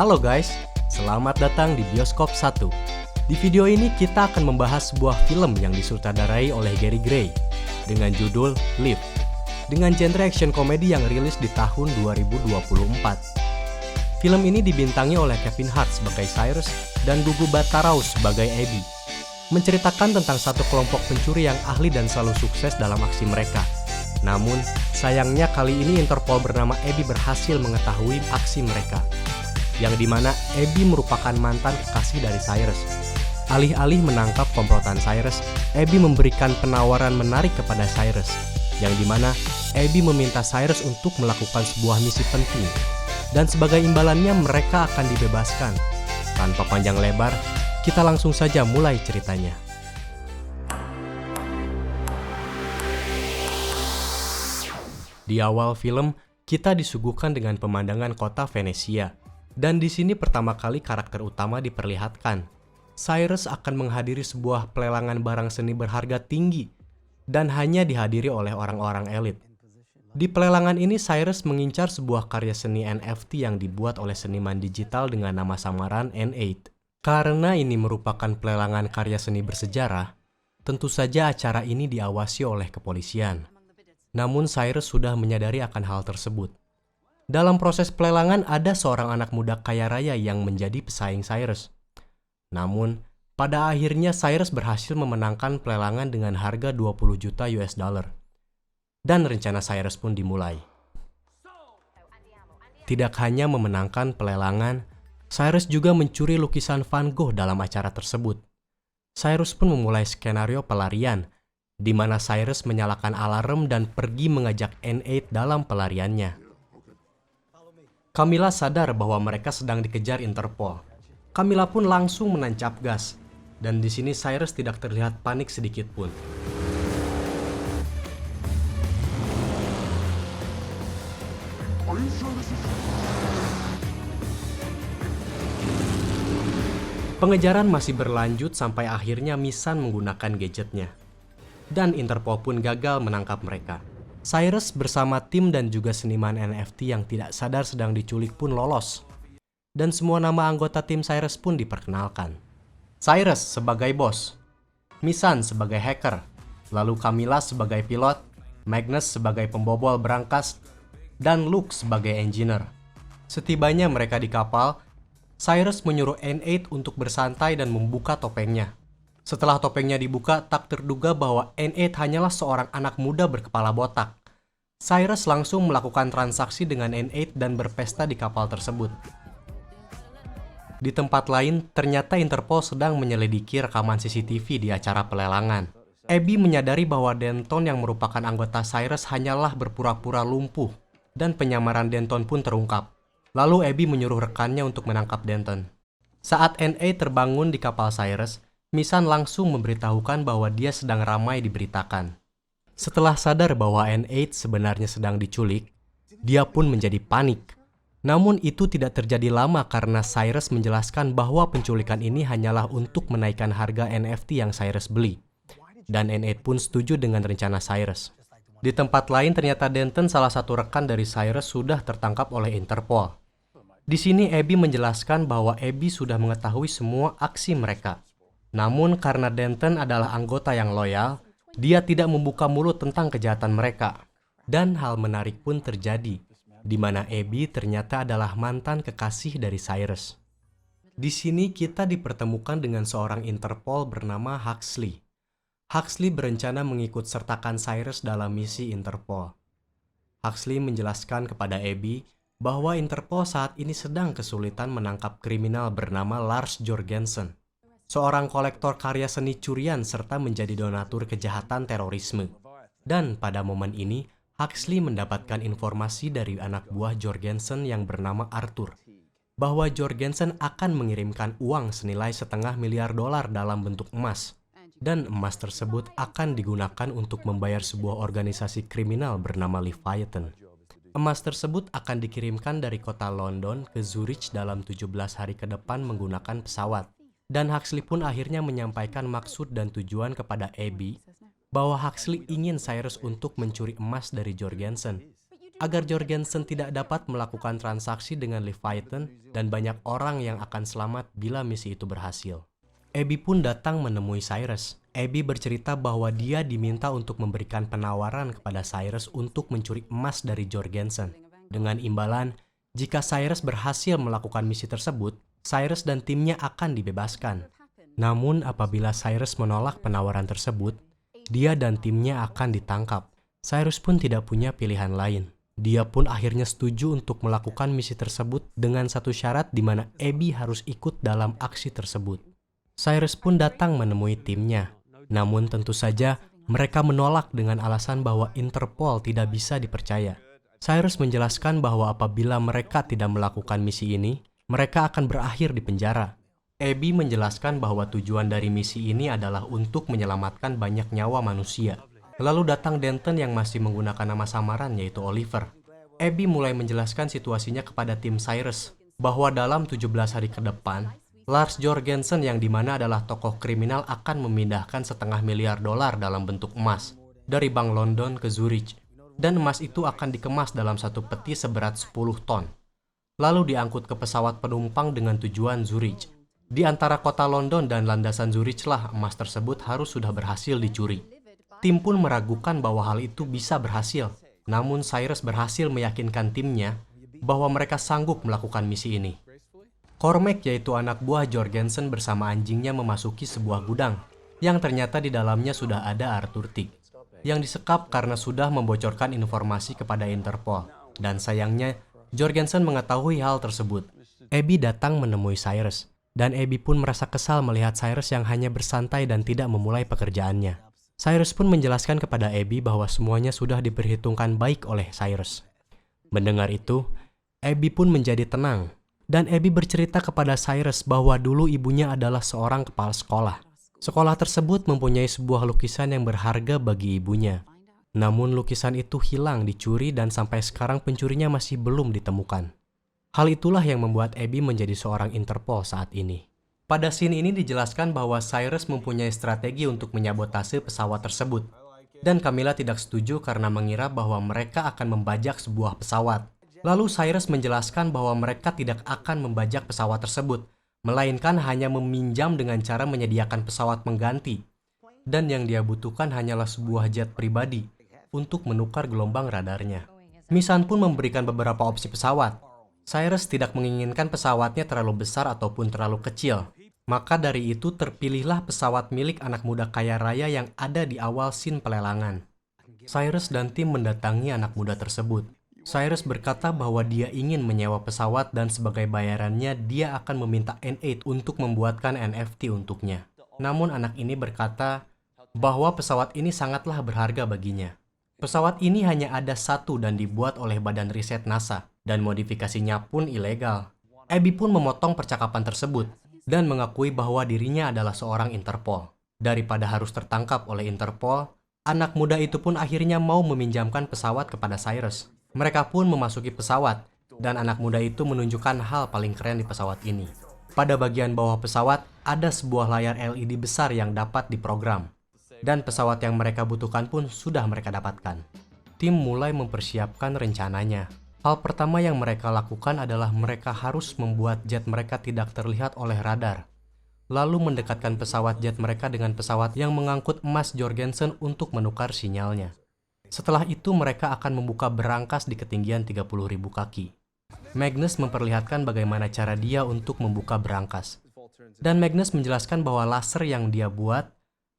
Halo guys, selamat datang di Bioskop 1. Di video ini kita akan membahas sebuah film yang disutradarai oleh Gary Gray dengan judul Live, dengan genre action komedi yang rilis di tahun 2024. Film ini dibintangi oleh Kevin Hart sebagai Cyrus dan Gugu Battarau sebagai Abby, menceritakan tentang satu kelompok pencuri yang ahli dan selalu sukses dalam aksi mereka. Namun, sayangnya kali ini Interpol bernama Abby berhasil mengetahui aksi mereka, yang dimana Abby merupakan mantan kekasih dari Cyrus. Alih-alih menangkap komplotan Cyrus, Abby memberikan penawaran menarik kepada Cyrus, yang dimana Abby meminta Cyrus untuk melakukan sebuah misi penting, dan sebagai imbalannya mereka akan dibebaskan. Tanpa panjang lebar, kita langsung saja mulai ceritanya. Di awal film, kita disuguhkan dengan pemandangan kota Venesia, dan di sini pertama kali karakter utama diperlihatkan. Cyrus akan menghadiri sebuah pelelangan barang seni berharga tinggi, dan hanya dihadiri oleh orang-orang elit. Di pelelangan ini Cyrus mengincar sebuah karya seni NFT yang dibuat oleh seniman digital dengan nama samaran N8. Karena ini merupakan pelelangan karya seni bersejarah, tentu saja acara ini diawasi oleh kepolisian. Namun Cyrus sudah menyadari akan hal tersebut. Dalam proses pelelangan ada seorang anak muda kaya raya yang menjadi pesaing Cyrus. Namun, pada akhirnya Cyrus berhasil memenangkan pelelangan dengan harga 20 juta US dollar. Dan rencana Cyrus pun dimulai. Tidak hanya memenangkan pelelangan, Cyrus juga mencuri lukisan Van Gogh dalam acara tersebut. Cyrus pun memulai skenario pelarian, di mana Cyrus menyalakan alarm dan pergi mengajak N8 dalam pelariannya. Camilla sadar bahwa mereka sedang dikejar Interpol. Camilla pun langsung menancap gas, dan di sini Cyrus tidak terlihat panik sedikit pun. Pengejaran masih berlanjut sampai akhirnya Misan menggunakan gadgetnya, dan Interpol pun gagal menangkap mereka. Cyrus bersama tim dan juga seniman NFT yang tidak sadar sedang diculik pun lolos. Dan semua nama anggota tim Cyrus pun diperkenalkan. Cyrus sebagai bos, Misan sebagai hacker, lalu Camilla sebagai pilot, Magnus sebagai pembobol berangkas, dan Luke sebagai engineer. Setibanya mereka di kapal, Cyrus menyuruh N8 untuk bersantai dan membuka topengnya. Setelah topengnya dibuka, tak terduga bahwa N8 hanyalah seorang anak muda berkepala botak. Cyrus langsung melakukan transaksi dengan N8 dan berpesta di kapal tersebut. Di tempat lain, ternyata Interpol sedang menyelidiki rekaman CCTV di acara pelelangan. Abby menyadari bahwa Denton yang merupakan anggota Cyrus hanyalah berpura-pura lumpuh, dan penyamaran Denton pun terungkap. Lalu Abby menyuruh rekannya untuk menangkap Denton. Saat N8 terbangun di kapal Cyrus, Misan langsung memberitahukan bahwa dia sedang ramai diberitakan. Setelah sadar bahwa N8 sebenarnya sedang diculik, dia pun menjadi panik. Namun itu tidak terjadi lama karena Cyrus menjelaskan bahwa penculikan ini hanyalah untuk menaikkan harga NFT yang Cyrus beli. Dan N8 pun setuju dengan rencana Cyrus. Di tempat lain ternyata Denton, salah satu rekan dari Cyrus, sudah tertangkap oleh Interpol. Di sini Abby menjelaskan bahwa Abby sudah mengetahui semua aksi mereka. Namun karena Denton adalah anggota yang loyal, dia tidak membuka mulut tentang kejahatan mereka. Dan hal menarik pun terjadi, di mana Abby ternyata adalah mantan kekasih dari Cyrus. Di sini kita dipertemukan dengan seorang Interpol bernama Huxley. Huxley berencana mengikut sertakan Cyrus dalam misi Interpol. Huxley menjelaskan kepada Abby bahwa Interpol saat ini sedang kesulitan menangkap kriminal bernama Lars Jorgensen, seorang kolektor karya seni curian serta menjadi donatur kejahatan terorisme. Dan pada momen ini, Huxley mendapatkan informasi dari anak buah Jorgensen yang bernama Arthur, bahwa Jorgensen akan mengirimkan uang senilai $500 miliar dalam bentuk emas, dan emas tersebut akan digunakan untuk membayar sebuah organisasi kriminal bernama Leviathan. Emas tersebut akan dikirimkan dari kota London ke Zurich dalam 17 hari ke depan menggunakan pesawat. Dan Huxley pun akhirnya menyampaikan maksud dan tujuan kepada Abby bahwa Huxley ingin Cyrus untuk mencuri emas dari Jorgensen. agar Jorgensen tidak dapat melakukan transaksi dengan Leviathan dan banyak orang yang akan selamat bila misi itu berhasil. Abby pun datang menemui Cyrus. Abby bercerita bahwa dia diminta untuk memberikan penawaran kepada Cyrus untuk mencuri emas dari Jorgensen. Dengan imbalan, jika Cyrus berhasil melakukan misi tersebut, Cyrus dan timnya akan dibebaskan. Namun apabila Cyrus menolak penawaran tersebut, dia dan timnya akan ditangkap. Cyrus pun tidak punya pilihan lain. Dia pun akhirnya setuju untuk melakukan misi tersebut dengan satu syarat di mana Abby harus ikut dalam aksi tersebut. Cyrus pun datang menemui timnya. Namun tentu saja mereka menolak dengan alasan bahwa Interpol tidak bisa dipercaya. Cyrus menjelaskan bahwa apabila mereka tidak melakukan misi ini, mereka akan berakhir di penjara. Abby menjelaskan bahwa tujuan dari misi ini adalah untuk menyelamatkan banyak nyawa manusia. Lalu datang Denton yang masih menggunakan nama samaran yaitu Oliver. Abby mulai menjelaskan situasinya kepada tim Cyrus bahwa dalam 17 hari ke depan, Lars Jorgensen yang dimana adalah tokoh kriminal akan memindahkan $500 miliar dalam bentuk emas dari Bank London ke Zurich. Dan emas itu akan dikemas dalam satu peti seberat 10 ton. Lalu diangkut ke pesawat penumpang dengan tujuan Zurich. Di antara kota London dan landasan Zurich lah emas tersebut harus sudah berhasil dicuri. Tim pun meragukan bahwa hal itu bisa berhasil. Namun Cyrus berhasil meyakinkan timnya bahwa mereka sanggup melakukan misi ini. Cormac yaitu anak buah Jorgensen bersama anjingnya memasuki sebuah gudang yang ternyata di dalamnya sudah ada Arthur Tick yang disekap karena sudah membocorkan informasi kepada Interpol. Dan sayangnya Jorgensen mengetahui hal tersebut. Abby datang menemui Cyrus. Dan Abby pun merasa kesal melihat Cyrus yang hanya bersantai dan tidak memulai pekerjaannya. Cyrus pun menjelaskan kepada Abby bahwa semuanya sudah diperhitungkan baik oleh Cyrus. Mendengar itu, Abby pun menjadi tenang. Dan Abby bercerita kepada Cyrus bahwa dulu ibunya adalah seorang kepala sekolah. Sekolah tersebut mempunyai sebuah lukisan yang berharga bagi ibunya. Namun lukisan itu hilang, dicuri, dan sampai sekarang pencurinya masih belum ditemukan. Hal itulah yang membuat Abby menjadi seorang Interpol saat ini. Pada scene ini dijelaskan bahwa Cyrus mempunyai strategi untuk menyabotase pesawat tersebut. Dan Camilla tidak setuju karena mengira bahwa mereka akan membajak sebuah pesawat. Lalu Cyrus menjelaskan bahwa mereka tidak akan membajak pesawat tersebut, melainkan hanya meminjam dengan cara menyediakan pesawat mengganti. Dan yang dia butuhkan hanyalah sebuah jet pribadi untuk menukar gelombang radarnya. Misan pun memberikan beberapa opsi pesawat. Cyrus tidak menginginkan pesawatnya terlalu besar ataupun terlalu kecil. Maka dari itu terpilihlah pesawat milik anak muda kaya raya yang ada di awal scene pelelangan. Cyrus dan tim mendatangi anak muda tersebut. Cyrus berkata bahwa dia ingin menyewa pesawat dan sebagai bayarannya dia akan meminta N8 untuk membuatkan NFT untuknya. Namun anak ini berkata bahwa pesawat ini sangatlah berharga baginya. Pesawat ini hanya ada satu dan dibuat oleh badan riset NASA. Dan modifikasinya pun ilegal. Abby pun memotong percakapan tersebut dan mengakui bahwa dirinya adalah seorang Interpol. Daripada harus tertangkap oleh Interpol, anak muda itu pun akhirnya mau meminjamkan pesawat kepada Cyrus. Mereka pun memasuki pesawat dan anak muda itu menunjukkan hal paling keren di pesawat ini. Pada bagian bawah pesawat ada sebuah layar LED besar yang dapat diprogram. Dan pesawat yang mereka butuhkan pun sudah mereka dapatkan. Tim mulai mempersiapkan rencananya. Hal pertama yang mereka lakukan adalah mereka harus membuat jet mereka tidak terlihat oleh radar. Lalu mendekatkan pesawat jet mereka dengan pesawat yang mengangkut emas Jorgensen untuk menukar sinyalnya. Setelah itu mereka akan membuka berangkas di ketinggian 30.000 kaki. Magnus memperlihatkan bagaimana cara dia untuk membuka berangkas. Dan Magnus menjelaskan bahwa laser yang dia buat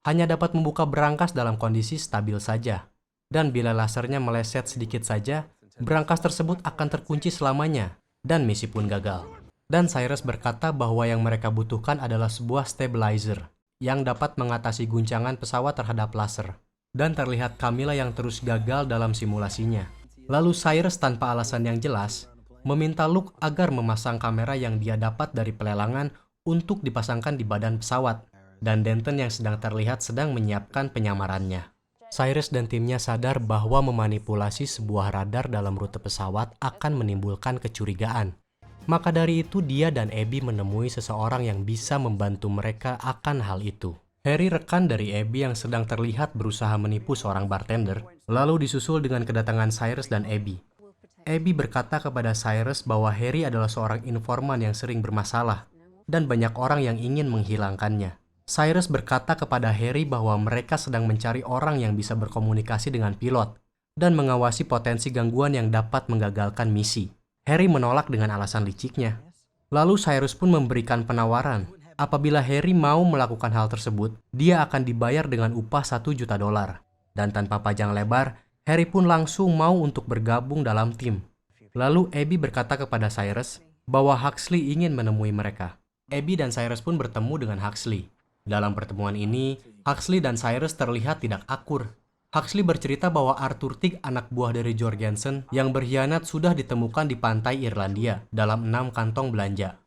hanya dapat membuka berangkas dalam kondisi stabil saja. Dan bila lasernya meleset sedikit saja, berangkas tersebut akan terkunci selamanya, dan misi pun gagal. Dan Cyrus berkata bahwa yang mereka butuhkan adalah sebuah stabilizer yang dapat mengatasi guncangan pesawat terhadap laser. Dan terlihat Camilla yang terus gagal dalam simulasinya. Lalu Cyrus tanpa alasan yang jelas, meminta Luke agar memasang kamera yang dia dapat dari pelelangan untuk dipasangkan di badan pesawat. Dan Denton yang sedang terlihat sedang menyiapkan penyamarannya. Cyrus dan timnya sadar bahwa memanipulasi sebuah radar dalam rute pesawat akan menimbulkan kecurigaan. Maka dari itu dia dan Abby menemui seseorang yang bisa membantu mereka akan hal itu. Harry, rekan dari Abby yang sedang terlihat berusaha menipu seorang bartender, lalu disusul dengan kedatangan Cyrus dan Abby. Abby berkata kepada Cyrus bahwa Harry adalah seorang informan yang sering bermasalah, dan banyak orang yang ingin menghilangkannya. Cyrus berkata kepada Harry bahwa mereka sedang mencari orang yang bisa berkomunikasi dengan pilot, dan mengawasi potensi gangguan yang dapat menggagalkan misi. Harry menolak dengan alasan liciknya. Lalu Cyrus pun memberikan penawaran. Apabila Harry mau melakukan hal tersebut, dia akan dibayar dengan upah $1 juta. Dan tanpa panjang lebar, Harry pun langsung mau untuk bergabung dalam tim. Lalu Abby berkata kepada Cyrus bahwa Huxley ingin menemui mereka. Abby dan Cyrus pun bertemu dengan Huxley. Dalam pertemuan ini, Huxley dan Cyrus terlihat tidak akur. Huxley bercerita bahwa Arthur Tigg, anak buah dari Jorgensen yang berkhianat, sudah ditemukan di pantai Irlandia dalam 6 kantong belanja.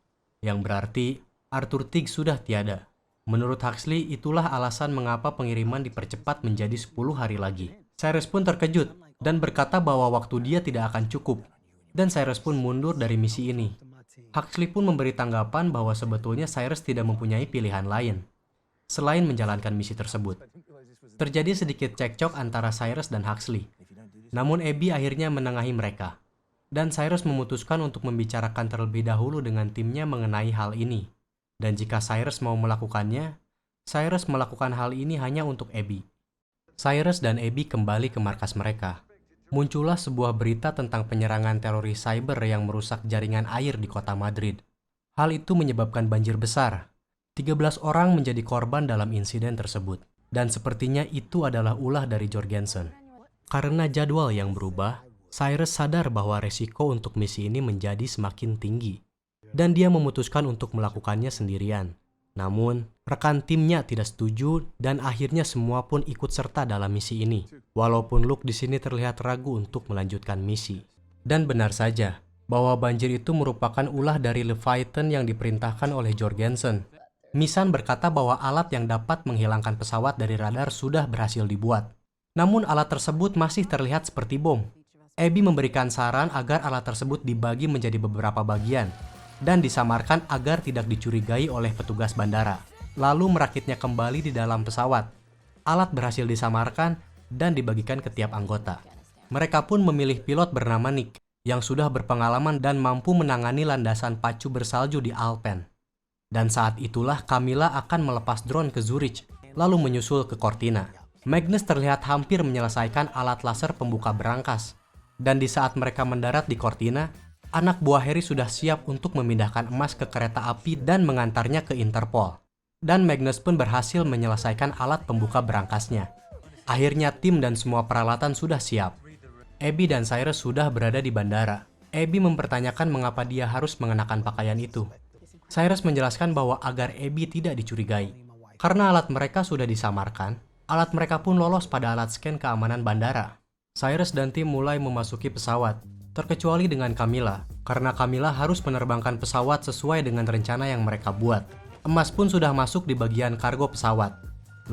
Yang berarti Arthur Tigg sudah tiada. Menurut Huxley, itulah alasan mengapa pengiriman dipercepat menjadi 10 hari lagi. Cyrus pun terkejut dan berkata bahwa waktu dia tidak akan cukup. Dan Cyrus pun mundur dari misi ini. Huxley pun memberi tanggapan bahwa sebetulnya Cyrus tidak mempunyai pilihan lain selain menjalankan misi tersebut. Terjadi sedikit cekcok antara Cyrus dan Huxley. Namun Abby akhirnya menengahi mereka. Dan Cyrus memutuskan untuk membicarakan terlebih dahulu dengan timnya mengenai hal ini. Dan jika Cyrus mau melakukannya, Cyrus melakukan hal ini hanya untuk Abby. Cyrus dan Abby kembali ke markas mereka. Muncullah sebuah berita tentang penyerangan teroris cyber yang merusak jaringan air di kota Madrid. Hal itu menyebabkan banjir besar. 13 orang menjadi korban dalam insiden tersebut. Dan sepertinya itu adalah ulah dari Jorgensen. Karena jadwal yang berubah, Cyrus sadar bahwa resiko untuk misi ini menjadi semakin tinggi. Dan dia memutuskan untuk melakukannya sendirian. Namun, rekan timnya tidak setuju dan akhirnya semua pun ikut serta dalam misi ini. Walaupun Luke di sini terlihat ragu untuk melanjutkan misi. Dan benar saja, bahwa banjir itu merupakan ulah dari Leviathan yang diperintahkan oleh Jorgensen. Misan berkata bahwa alat yang dapat menghilangkan pesawat dari radar sudah berhasil dibuat. Namun alat tersebut masih terlihat seperti bom. Abby memberikan saran agar alat tersebut dibagi menjadi beberapa bagian dan disamarkan agar tidak dicurigai oleh petugas bandara. Lalu merakitnya kembali di dalam pesawat. Alat berhasil disamarkan dan dibagikan ke tiap anggota. Mereka pun memilih pilot bernama Nick yang sudah berpengalaman dan mampu menangani landasan pacu bersalju di Alpen. Dan saat itulah Camilla akan melepas drone ke Zurich, lalu menyusul ke Cortina. Magnus terlihat hampir menyelesaikan alat laser pembuka berangkas. Dan di saat mereka mendarat di Cortina, anak buah Harry sudah siap untuk memindahkan emas ke kereta api dan mengantarnya ke Interpol. Dan Magnus pun berhasil menyelesaikan alat pembuka berangkasnya. Akhirnya tim dan semua peralatan sudah siap. Abby dan Cyrus sudah berada di bandara. Abby mempertanyakan mengapa dia harus mengenakan pakaian itu. Cyrus menjelaskan bahwa agar Abby tidak dicurigai. Karena alat mereka sudah disamarkan, alat mereka pun lolos pada alat scan keamanan bandara. Cyrus dan tim mulai memasuki pesawat, terkecuali dengan Camilla, karena Camilla harus menerbangkan pesawat sesuai dengan rencana yang mereka buat. Emas pun sudah masuk di bagian kargo pesawat.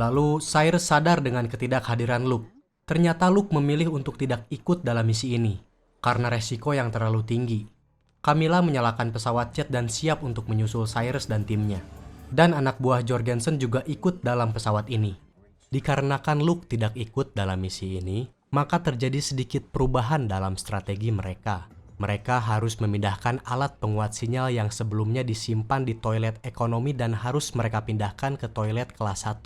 Lalu Cyrus sadar dengan ketidakhadiran Luke. Ternyata Luke memilih untuk tidak ikut dalam misi ini, karena resiko yang terlalu tinggi. Camilla menyalakan pesawat jet dan siap untuk menyusul Cyrus dan timnya. Dan anak buah Jorgensen juga ikut dalam pesawat ini. Dikarenakan Luke tidak ikut dalam misi ini, maka terjadi sedikit perubahan dalam strategi mereka. Mereka harus memindahkan alat penguat sinyal yang sebelumnya disimpan di toilet ekonomi dan harus mereka pindahkan ke toilet kelas 1,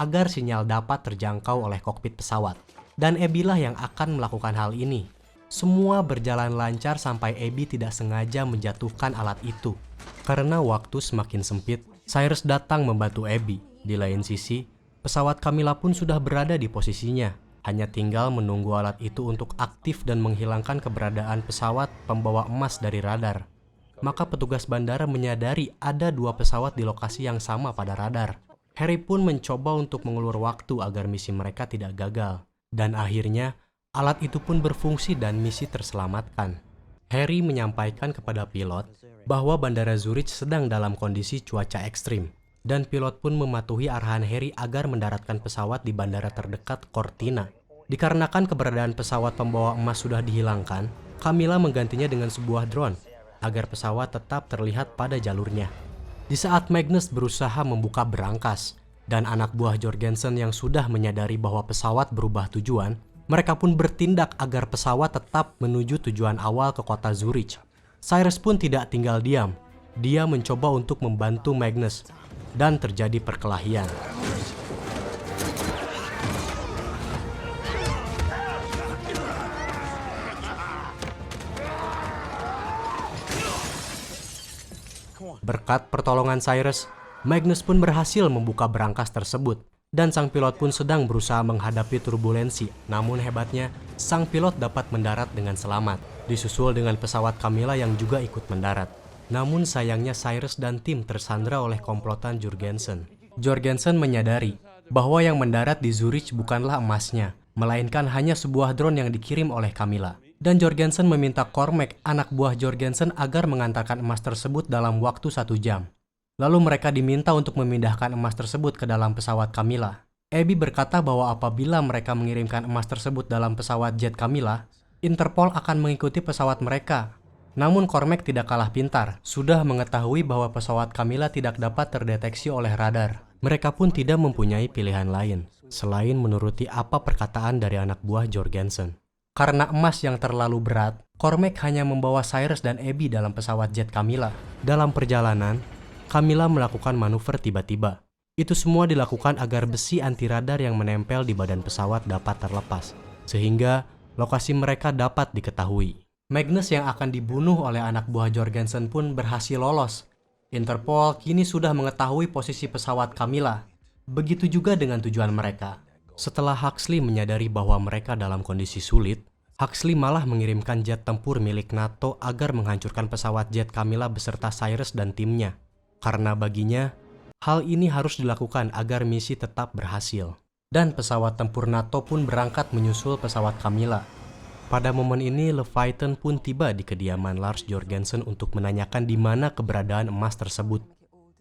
agar sinyal dapat terjangkau oleh kokpit pesawat. Dan Abby lah yang akan melakukan hal ini. Semua berjalan lancar sampai Abby tidak sengaja menjatuhkan alat itu. Karena waktu semakin sempit, Cyrus datang membantu Abby. Di lain sisi, pesawat Camilla pun sudah berada di posisinya. Hanya tinggal menunggu alat itu untuk aktif dan menghilangkan keberadaan pesawat pembawa emas dari radar. Maka petugas bandara menyadari ada 2 pesawat di lokasi yang sama pada radar. Harry pun mencoba untuk mengulur waktu agar misi mereka tidak gagal. Dan akhirnya, alat itu pun berfungsi dan misi terselamatkan. Harry menyampaikan kepada pilot bahwa bandara Zurich sedang dalam kondisi cuaca ekstrim. Dan pilot pun mematuhi arahan Harry agar mendaratkan pesawat di bandara terdekat Cortina. Dikarenakan keberadaan pesawat pembawa emas sudah dihilangkan, Camilla menggantinya dengan sebuah drone agar pesawat tetap terlihat pada jalurnya. Di saat Magnus berusaha membuka berangkas dan anak buah Jorgensen yang sudah menyadari bahwa pesawat berubah tujuan, Mereka pun bertindak agar pesawat tetap menuju tujuan awal ke kota Zurich. Cyrus pun tidak tinggal diam. Dia mencoba untuk membantu Magnus, dan terjadi perkelahian. Berkat pertolongan Cyrus, Magnus pun berhasil membuka berangkas tersebut, dan sang pilot pun sedang berusaha menghadapi turbulensi. Namun hebatnya, sang pilot dapat mendarat dengan selamat, disusul dengan pesawat Camilla yang juga ikut mendarat. Namun sayangnya Cyrus dan tim tersandra oleh komplotan Jorgensen. Jorgensen menyadari bahwa yang mendarat di Zurich bukanlah emasnya, melainkan hanya sebuah drone yang dikirim oleh Camilla. Dan Jorgensen meminta Cormac, anak buah Jorgensen, agar mengantarkan emas tersebut dalam waktu 1 jam. Lalu mereka diminta untuk memindahkan emas tersebut ke dalam pesawat Camilla. Abby berkata bahwa apabila mereka mengirimkan emas tersebut dalam pesawat jet Camilla, Interpol akan mengikuti pesawat mereka. Namun Cormac tidak kalah pintar, sudah mengetahui bahwa pesawat Camilla tidak dapat terdeteksi oleh radar. Mereka pun tidak mempunyai pilihan lain, selain menuruti apa perkataan dari anak buah Jorgensen. Karena emas yang terlalu berat, Cormac hanya membawa Cyrus dan Abby dalam pesawat jet Camilla. Dalam perjalanan, Camilla melakukan manuver tiba-tiba. Itu semua dilakukan agar besi anti radar yang menempel di badan pesawat dapat terlepas, sehingga lokasi mereka dapat diketahui. Magnus yang akan dibunuh oleh anak buah Jorgensen pun berhasil lolos. Interpol kini sudah mengetahui posisi pesawat Camilla. Begitu juga dengan tujuan mereka. Setelah Huxley menyadari bahwa mereka dalam kondisi sulit, Huxley malah mengirimkan jet tempur milik NATO agar menghancurkan pesawat jet Camilla beserta Cyrus dan timnya. Karena baginya, hal ini harus dilakukan agar misi tetap berhasil. Dan pesawat tempur NATO pun berangkat menyusul pesawat Camilla. Pada momen ini, Leviathan pun tiba di kediaman Lars Jorgensen untuk menanyakan di mana keberadaan emas tersebut.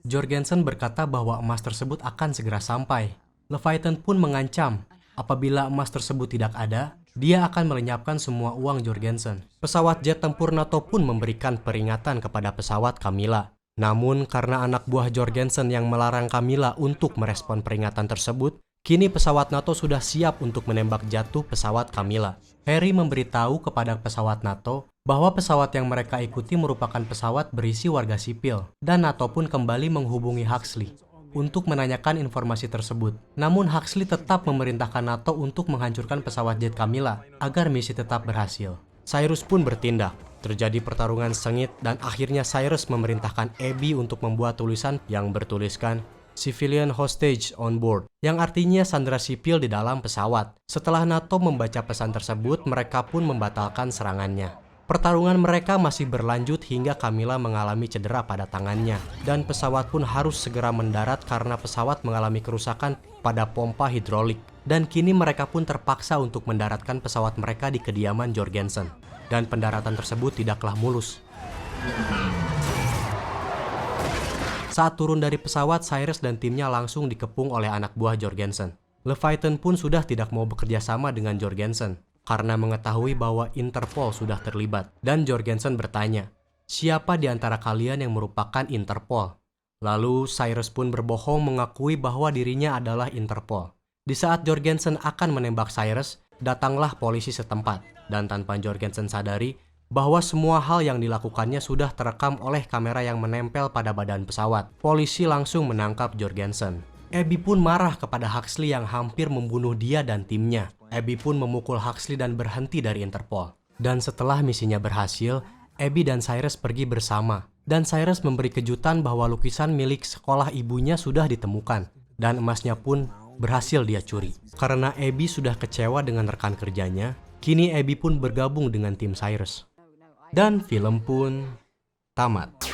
Jorgensen berkata bahwa emas tersebut akan segera sampai. Leviathan pun mengancam, apabila emas tersebut tidak ada, dia akan melenyapkan semua uang Jorgensen. Pesawat jet tempur NATO pun memberikan peringatan kepada pesawat Camilla. Namun karena anak buah Jorgensen yang melarang Camilla untuk merespon peringatan tersebut, kini pesawat NATO sudah siap untuk menembak jatuh pesawat Camilla. Harry memberitahu kepada pesawat NATO bahwa pesawat yang mereka ikuti merupakan pesawat berisi warga sipil, dan NATO pun kembali menghubungi Huxley untuk menanyakan informasi tersebut. Namun Huxley tetap memerintahkan NATO untuk menghancurkan pesawat jet Camilla agar misi tetap berhasil. Cyrus pun bertindak. Terjadi pertarungan sengit dan akhirnya Cyrus memerintahkan Abby untuk membuat tulisan yang bertuliskan Civilian Hostage on Board, yang artinya sandera sipil di dalam pesawat. Setelah NATO membaca pesan tersebut, mereka pun membatalkan serangannya. Pertarungan mereka masih berlanjut hingga Camilla mengalami cedera pada tangannya, dan pesawat pun harus segera mendarat karena pesawat mengalami kerusakan pada pompa hidrolik. Dan kini mereka pun terpaksa untuk mendaratkan pesawat mereka di kediaman Jorgensen. Dan pendaratan tersebut tidaklah mulus. Saat turun dari pesawat, Cyrus dan timnya langsung dikepung oleh anak buah Jorgensen. Leviathan pun sudah tidak mau bekerja sama dengan Jorgensen karena mengetahui bahwa Interpol sudah terlibat. Dan Jorgensen bertanya, siapa di antara kalian yang merupakan Interpol? Lalu Cyrus pun berbohong mengakui bahwa dirinya adalah Interpol. Di saat Jorgensen akan menembak Cyrus, datanglah polisi setempat. Dan tanpa Jorgensen sadari bahwa semua hal yang dilakukannya sudah terekam oleh kamera yang menempel pada badan pesawat. Polisi langsung menangkap Jorgensen. Abby pun marah kepada Huxley yang hampir membunuh dia dan timnya. Abby pun memukul Huxley dan berhenti dari Interpol. Dan setelah misinya berhasil, Abby dan Cyrus pergi bersama. Dan Cyrus memberi kejutan bahwa lukisan milik sekolah ibunya sudah ditemukan. Dan emasnya pun berhasil dia curi. Karena Abby sudah kecewa dengan rekan kerjanya, kini Abby pun bergabung dengan tim Cyrus. Dan film pun tamat.